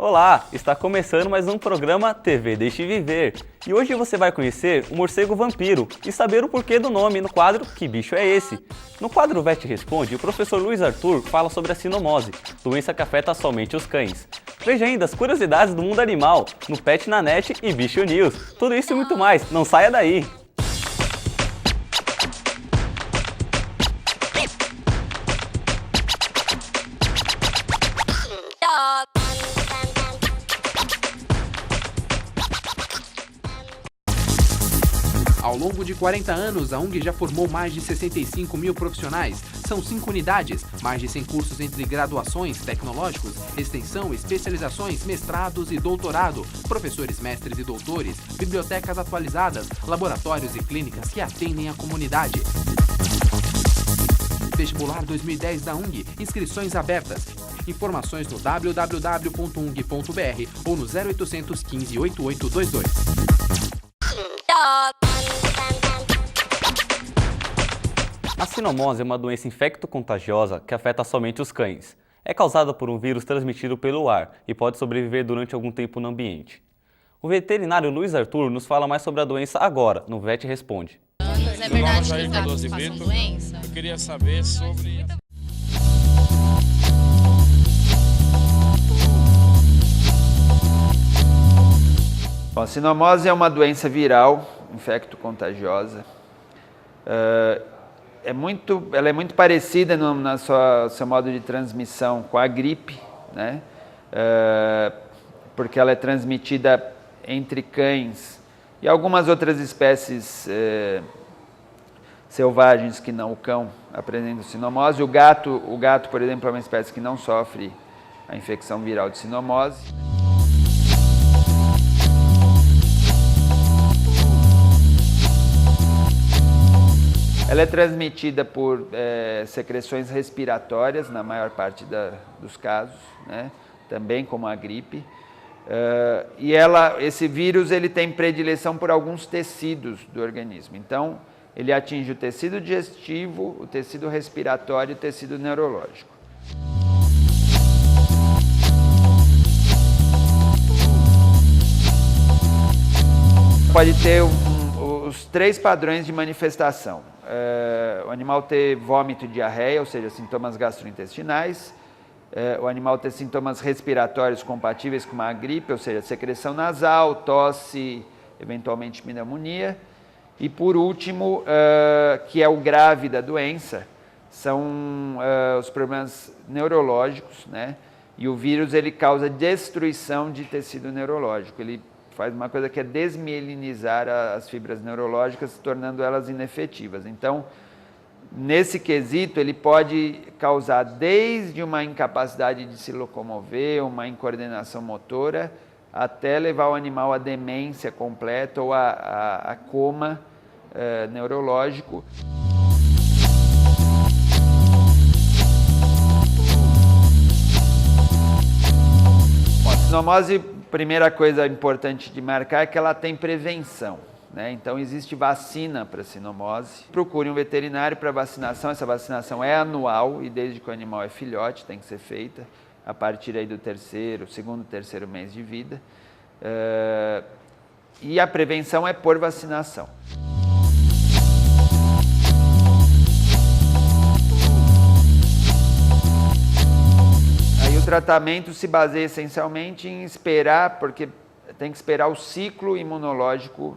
Olá, está começando mais um programa TV Deixe Viver. E hoje você vai conhecer o morcego vampiro e saber o porquê do nome no quadro Que Bicho é Esse? No quadro Vet Responde, o professor Luiz Arthur fala sobre a sinomose, doença que afeta somente os cães. Veja ainda as curiosidades do mundo animal no Pet na Net e Bicho News. Tudo isso e muito mais, não saia daí! Ao longo de 40 anos, a UNG já formou mais de 65 mil profissionais. São 5 unidades, mais de 100 cursos entre graduações, tecnológicos, extensão, especializações, mestrados e doutorado, professores, mestres e doutores, bibliotecas atualizadas, laboratórios e clínicas que atendem a comunidade. Vestibular 2010 da UNG, inscrições abertas. Informações no www.ung.br ou no 0800 15 8822. A sinomose é uma doença infecto-contagiosa que afeta somente os cães. É causada por um vírus transmitido pelo ar e pode sobreviver durante algum tempo no ambiente. O veterinário Luiz Arthur nos fala mais sobre a doença agora, no Vet Responde. É verdade que os gatos passam doença? Eu queria saber sobre... Bom, a sinomose é uma doença viral, infecto-contagiosa. Ela é muito parecida no seu modo de transmissão com a gripe, né? Porque ela é transmitida entre cães e algumas outras espécies selvagens que não o cão apresentam sinomose. O gato, por exemplo, é uma espécie que não sofre a infecção viral de sinomose. Ela é transmitida por secreções respiratórias, na maior parte dos casos, né? Também como a gripe. Esse vírus ele tem predileção por alguns tecidos do organismo. Então, ele atinge o tecido digestivo, o tecido respiratório e o tecido neurológico. Pode ter os 3 padrões de manifestação. O animal ter vômito e diarreia, ou seja, sintomas gastrointestinais. O animal ter sintomas respiratórios compatíveis com uma gripe, ou seja, secreção nasal, tosse, eventualmente pneumonia. E por último, que é o grave da doença, são os problemas neurológicos, né? E o vírus ele causa destruição de tecido neurológico. Ele faz uma coisa que é desmielinizar as fibras neurológicas, tornando elas inefetivas. Então, nesse quesito, ele pode causar desde uma incapacidade de se locomover, uma incoordenação motora, até levar o animal à demência completa ou a coma neurológico. Bom, a sinomose, primeira coisa importante de marcar é que ela tem prevenção, né? Então existe vacina para sinomose. Procure um veterinário para vacinação. Essa vacinação é anual e desde que o animal é filhote tem que ser feita a partir aí do segundo, terceiro mês de vida. E a prevenção é por vacinação. O tratamento se baseia essencialmente em esperar, porque tem que esperar o ciclo imunológico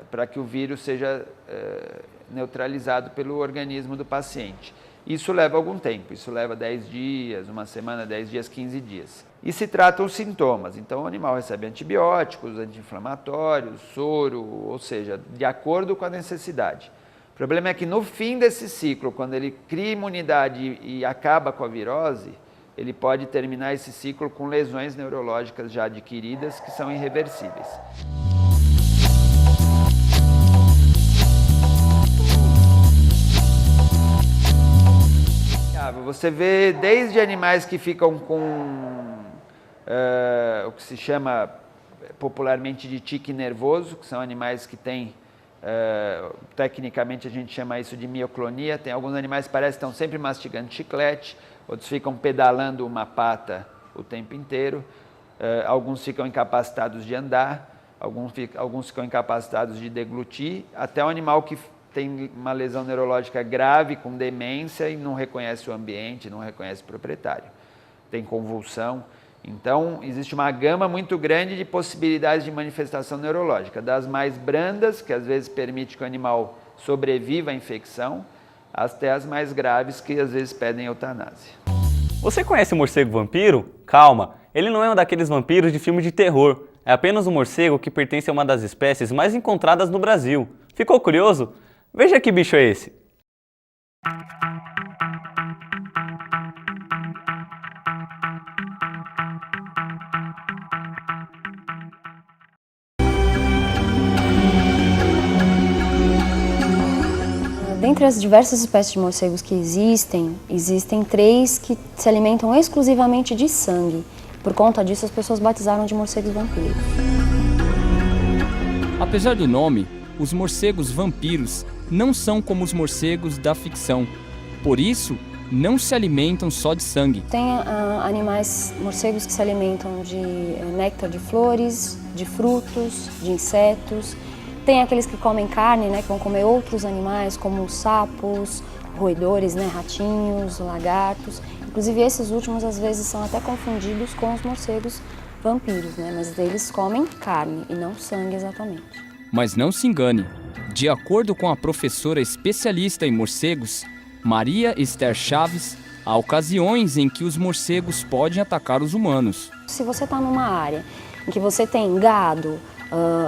para que o vírus seja neutralizado pelo organismo do paciente. Isso leva algum tempo, isso leva 10 dias, uma semana, 10 dias, 15 dias. E se tratam os sintomas, então o animal recebe antibióticos, anti-inflamatórios, soro, ou seja, de acordo com a necessidade. O problema é que no fim desse ciclo, quando ele cria imunidade e acaba com a virose, ele pode terminar esse ciclo com lesões neurológicas já adquiridas que são irreversíveis. Você vê desde animais que ficam com o que se chama popularmente de tique nervoso, que são animais que têm, tecnicamente a gente chama isso de mioclonia. Tem alguns animais que parecem que estão sempre mastigando chiclete, outros ficam pedalando uma pata o tempo inteiro. Alguns ficam incapacitados de andar, alguns ficam incapacitados de deglutir, até o animal que tem uma lesão neurológica grave, com demência, e não reconhece o ambiente, não reconhece o proprietário. Tem convulsão. Então, existe uma gama muito grande de possibilidades de manifestação neurológica, das mais brandas, que às vezes permite que o animal sobreviva à infecção, até as mais graves, que às vezes pedem eutanásia. Você conhece o morcego vampiro? Calma, ele não é um daqueles vampiros de filme de terror. É apenas um morcego que pertence a uma das espécies mais encontradas no Brasil. Ficou curioso? Veja que bicho é esse. Dentre as diversas espécies de morcegos que existem 3 que se alimentam exclusivamente de sangue. Por conta disso, as pessoas batizaram de morcegos vampiros. Apesar do nome, os morcegos vampiros não são como os morcegos da ficção. Por isso, não se alimentam só de sangue. Tem morcegos que se alimentam de néctar de flores, de frutos, de insetos. Tem aqueles que comem carne, né, que vão comer outros animais, como sapos, roedores, né, ratinhos, lagartos. Inclusive, esses últimos, às vezes, são até confundidos com os morcegos vampiros, né, mas eles comem carne e não sangue exatamente. Mas não se engane. De acordo com a professora especialista em morcegos, Maria Esther Chaves, há ocasiões em que os morcegos podem atacar os humanos. Se você está numa área em que você tem gado,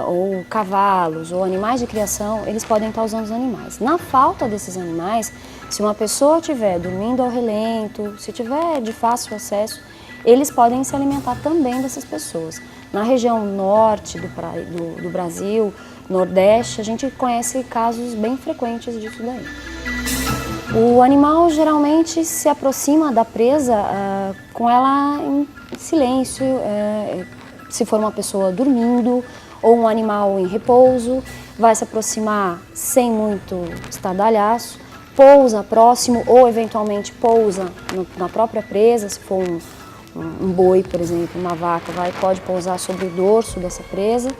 ou cavalos, ou animais de criação, eles podem estar usando os animais. Na falta desses animais, se uma pessoa estiver dormindo ao relento, se tiver de fácil acesso, eles podem se alimentar também dessas pessoas. Na região norte do Brasil, nordeste, a gente conhece casos bem frequentes disso daí. O animal geralmente se aproxima da presa com ela em silêncio, se for uma pessoa dormindo, ou um animal em repouso, vai se aproximar sem muito estardalhaço, pousa próximo ou eventualmente pousa na própria presa, se for um boi, por exemplo, uma vaca, pode pousar sobre o dorso dessa presa,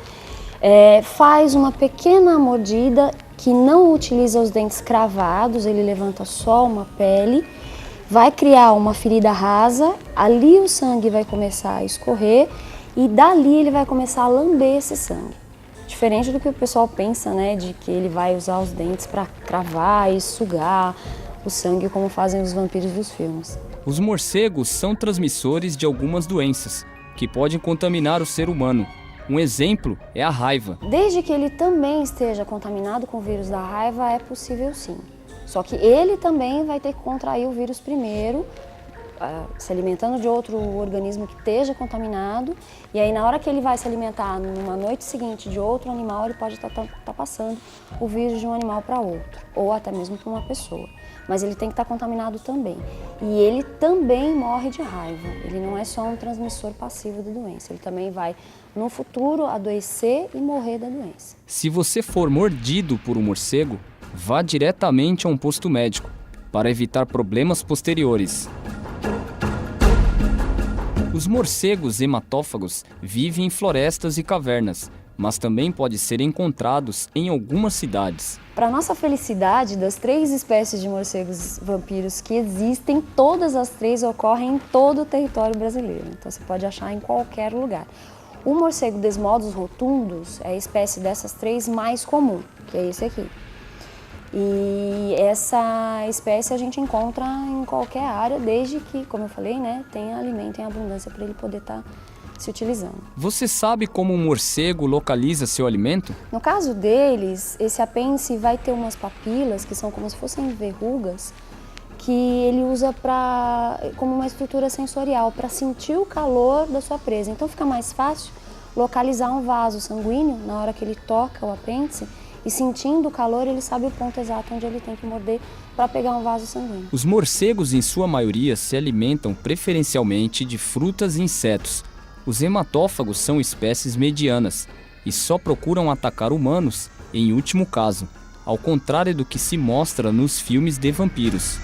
faz uma pequena mordida que não utiliza os dentes cravados, ele levanta só uma pele, vai criar uma ferida rasa, ali o sangue vai começar a escorrer, e dali ele vai começar a lamber esse sangue. Diferente do que o pessoal pensa, né, de que ele vai usar os dentes para cravar e sugar o sangue como fazem os vampiros dos filmes. Os morcegos são transmissores de algumas doenças que podem contaminar o ser humano. Um exemplo é a raiva. Desde que ele também esteja contaminado com o vírus da raiva, é possível sim. Só que ele também vai ter que contrair o vírus primeiro, se alimentando de outro organismo que esteja contaminado, e aí na hora que ele vai se alimentar numa noite seguinte de outro animal, ele pode estar passando o vírus de um animal para outro, ou até mesmo para uma pessoa. Mas ele tem que estar contaminado também. E ele também morre de raiva, ele não é só um transmissor passivo da doença, ele também vai, no futuro, adoecer e morrer da doença. Se você for mordido por um morcego, vá diretamente a um posto médico, para evitar problemas posteriores. Os morcegos hematófagos vivem em florestas e cavernas, mas também podem ser encontrados em algumas cidades. Para nossa felicidade, das 3 espécies de morcegos vampiros que existem, todas as 3 ocorrem em todo o território brasileiro. Então você pode achar em qualquer lugar. O morcego Desmodus rotundus é a espécie dessas 3 mais comum, que é esse aqui. E essa espécie a gente encontra em qualquer área, desde que, como eu falei, né, tenha alimento em abundância para ele poder estar se utilizando. Você sabe como um morcego localiza seu alimento? No caso deles, esse apêndice vai ter umas papilas, que são como se fossem verrugas, que ele usa como uma estrutura sensorial, para sentir o calor da sua presa. Então fica mais fácil localizar um vaso sanguíneo na hora que ele toca o apêndice, e sentindo o calor, ele sabe o ponto exato onde ele tem que morder para pegar um vaso sanguíneo. Os morcegos, em sua maioria, se alimentam preferencialmente de frutas e insetos. Os hematófagos são espécies medianas e só procuram atacar humanos em último caso, ao contrário do que se mostra nos filmes de vampiros.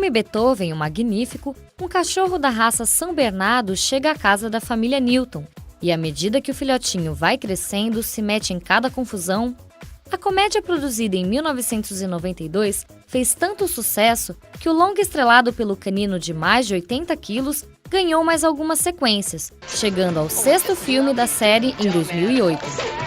filme Beethoven, o Magnífico, um cachorro da raça São Bernardo chega à casa da família Newton e, à medida que o filhotinho vai crescendo, se mete em cada confusão. A comédia, produzida em 1992, fez tanto sucesso que o longa estrelado pelo canino de mais de 80 quilos ganhou mais algumas sequências, chegando ao 6º filme da série em 2008.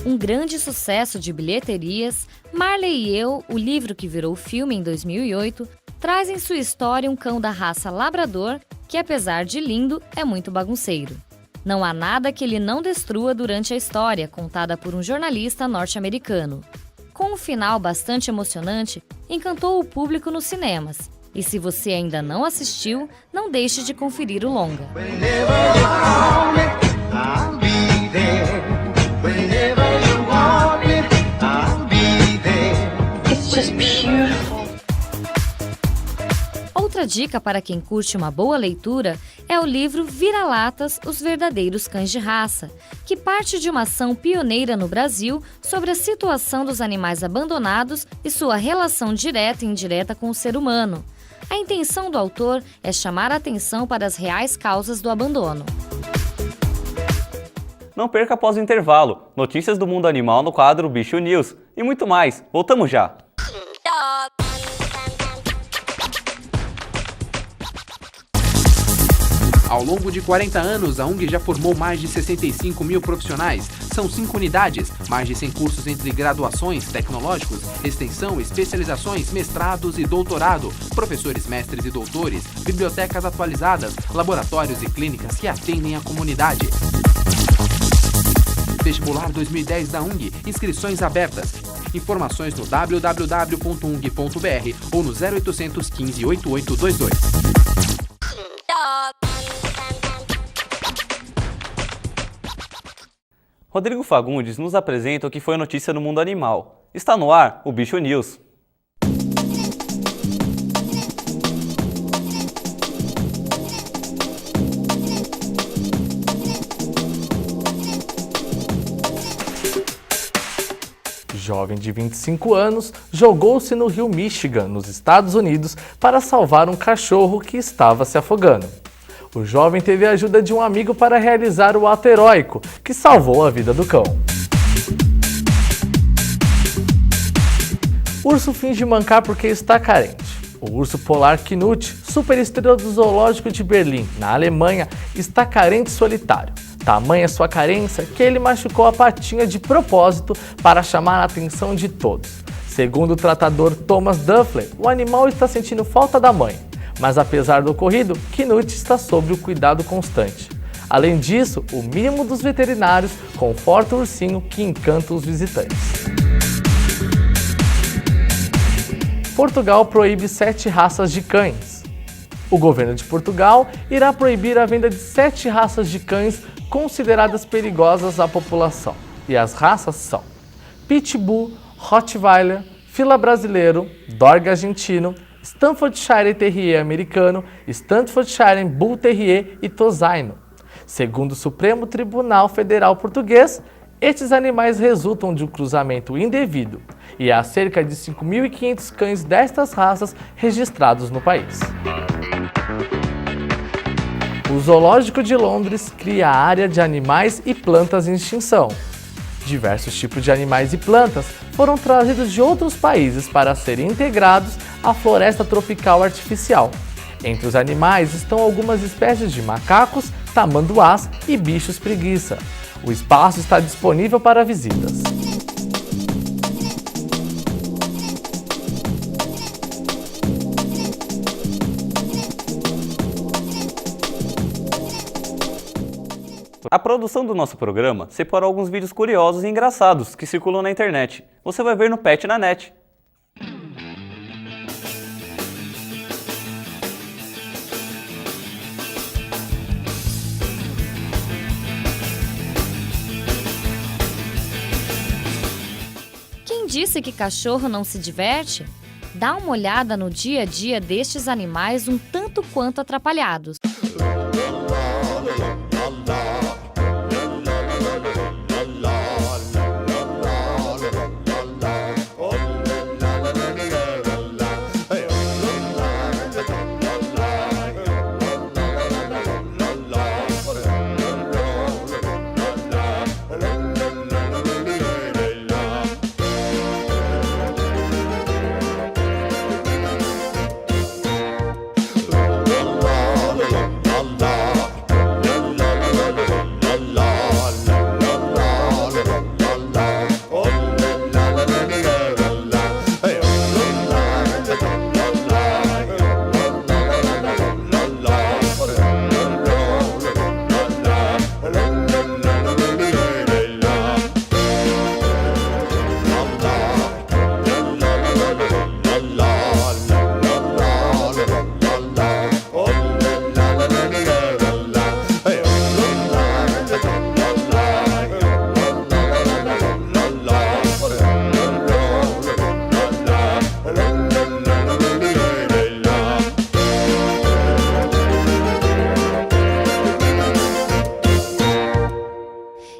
Um grande sucesso de bilheterias, Marley e Eu, o livro que virou filme em 2008, traz em sua história um cão da raça labrador que, apesar de lindo, é muito bagunceiro. Não há nada que ele não destrua durante a história, contada por um jornalista norte-americano. Com um final bastante emocionante, encantou o público nos cinemas. E se você ainda não assistiu, não deixe de conferir o longa. Outra dica para quem curte uma boa leitura é o livro Vira-Latas, Os Verdadeiros Cães de Raça, que parte de uma ação pioneira no Brasil sobre a situação dos animais abandonados e sua relação direta e indireta com o ser humano. A intenção do autor é chamar a atenção para as reais causas do abandono. Não perca após o intervalo, notícias do mundo animal no quadro Bicho News e muito mais. Voltamos já! Ao longo de 40 anos, a UNG já formou mais de 65 mil profissionais. São 5 unidades, mais de 100 cursos entre graduações, tecnológicos, extensão, especializações, mestrados e doutorado, professores, mestres e doutores, bibliotecas atualizadas, laboratórios e clínicas que atendem a comunidade. Vestibular 2010 da UNG, inscrições abertas. Informações no www.ung.br ou no 0800 15 8822. Rodrigo Fagundes nos apresenta o que foi notícia no mundo animal. Está no ar o Bicho News. Jovem de 25 anos jogou-se no rio Michigan, nos Estados Unidos, para salvar um cachorro que estava se afogando. O jovem teve a ajuda de um amigo para realizar o ato heróico, que salvou a vida do cão. Urso finge mancar porque está carente. O urso polar Knut, superestrela do zoológico de Berlim, na Alemanha, está carente e solitário. Tamanha sua carência que ele machucou a patinha de propósito para chamar a atenção de todos. Segundo o tratador Thomas Duffler, o animal está sentindo falta da mãe. Mas apesar do ocorrido, Knut está sob o cuidado constante. Além disso, o mínimo dos veterinários conforta o ursinho que encanta os visitantes. Portugal proíbe 7 raças de cães. O governo de Portugal irá proibir a venda de 7 raças de cães consideradas perigosas à população. E as raças são Pitbull, Rottweiler, Fila Brasileiro, Dorg Argentino, Staffordshire Terrier americano, Staffordshire Bull Terrier e Tosaino. Segundo o Supremo Tribunal Federal Português, estes animais resultam de um cruzamento indevido e há cerca de 5.500 cães destas raças registrados no país. O Zoológico de Londres cria a área de animais e plantas em extinção. Diversos tipos de animais e plantas foram trazidos de outros países para serem integrados à floresta tropical artificial. Entre os animais estão algumas espécies de macacos, tamanduás e bichos preguiça. O espaço está disponível para visitas. A produção do nosso programa separou alguns vídeos curiosos e engraçados que circulam na internet. Você vai ver no Pet na Net. Quem disse que cachorro não se diverte? Dá uma olhada no dia a dia destes animais um tanto quanto atrapalhados.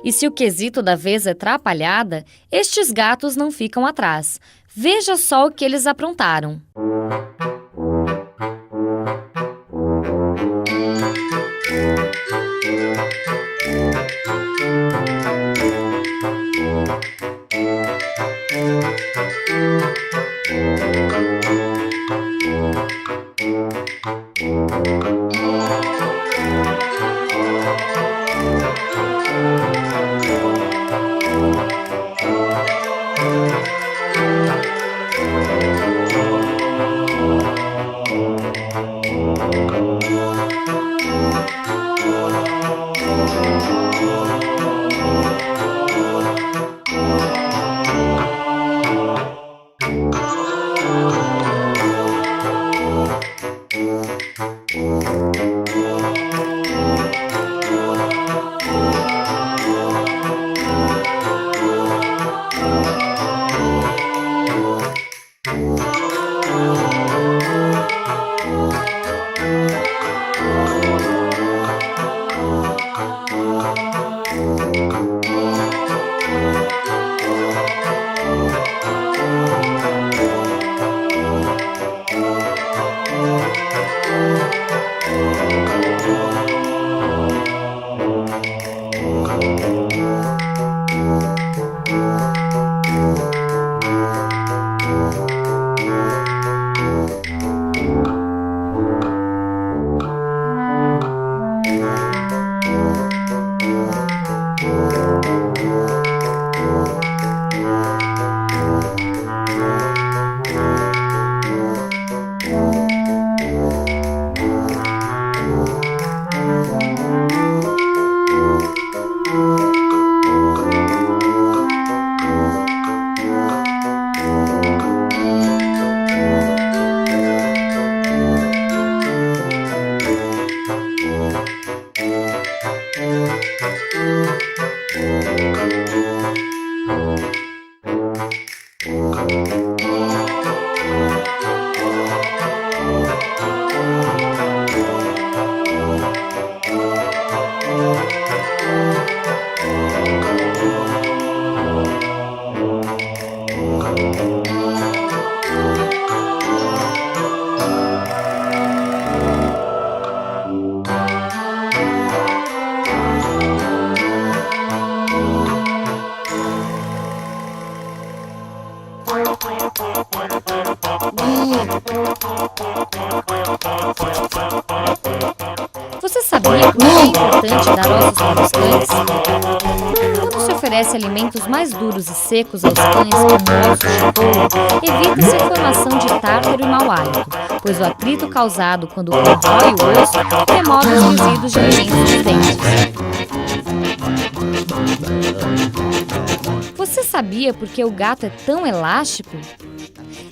E se o quesito da vez é trapalhada, estes gatos não ficam atrás. Veja só o que eles aprontaram. Você sabia que é importante dar ossos para os cães? Quando se oferece alimentos mais duros e secos aos cães, como ossos de couro, evita-se a formação de tártaro e mau hálito, pois o atrito causado quando o cão rói o osso remove os resíduos de alimentos dos dentes. Você sabia por que o gato é tão elástico?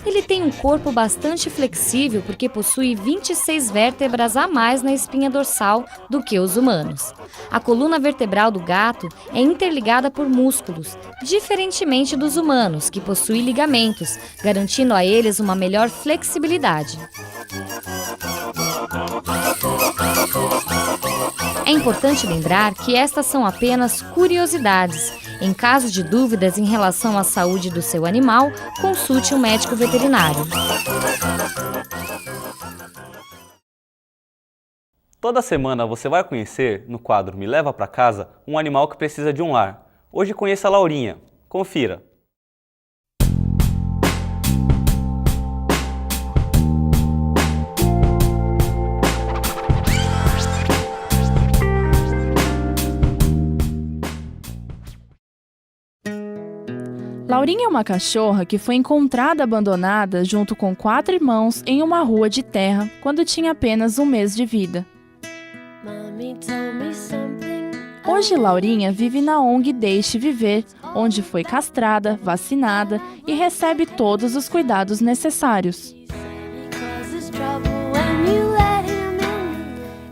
Ele tem um corpo bastante flexível porque possui 26 vértebras a mais na espinha dorsal do que os humanos. A coluna vertebral do gato é interligada por músculos, diferentemente dos humanos, que possuem ligamentos, garantindo a eles uma melhor flexibilidade. É importante lembrar que estas são apenas curiosidades. Em caso de dúvidas em relação à saúde do seu animal, consulte um médico veterinário. Toda semana você vai conhecer, no quadro Me Leva Pra Casa, um animal que precisa de um lar. Hoje conheça a Laurinha. Confira. Laurinha é uma cachorra que foi encontrada abandonada junto com 4 irmãos em uma rua de terra quando tinha apenas 1 mês de vida. Hoje Laurinha vive na ONG Deixe Viver, onde foi castrada, vacinada e recebe todos os cuidados necessários.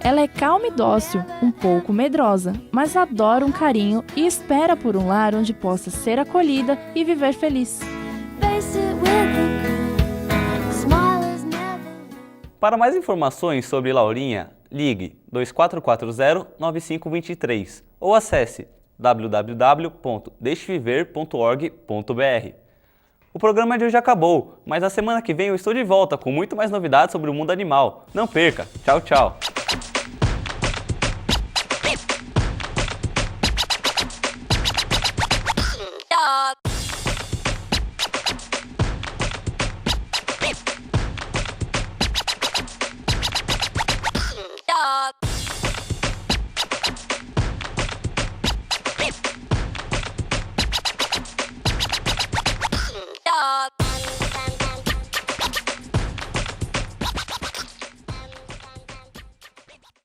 Ela é calma e dócil, um pouco medrosa, mas adora um carinho e espera por um lar onde possa ser acolhida e viver feliz. Para mais informações sobre Laurinha, ligue 2440-9523 ou acesse www.deixeviver.org.br. O programa de hoje acabou, mas na semana que vem eu estou de volta com muito mais novidades sobre o mundo animal. Não perca! Tchau, tchau!